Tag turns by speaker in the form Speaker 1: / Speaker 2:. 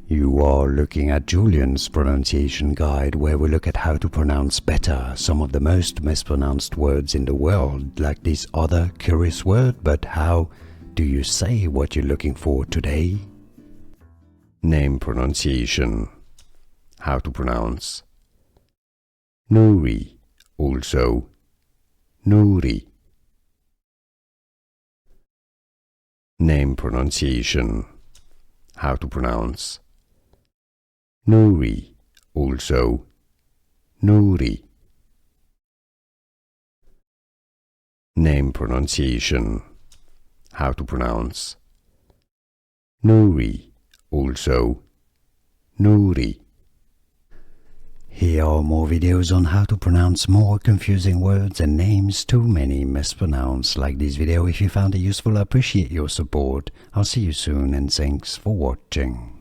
Speaker 1: You are looking at Julian's pronunciation guide, where we look at how to pronounce better some of the most mispronounced words in the world, like this other curious word. But how do you say what you're looking for today? Name pronunciation. How to pronounce Noori, also Noori. Name pronunciation. How to pronounce Noori, also Noori. Name pronunciation. How to pronounce Noori, also Noori. Here are more videos on how to pronounce more confusing words and names too many mispronounced. Like this video if you found it useful. I appreciate your support. I'll see you soon and thanks for watching.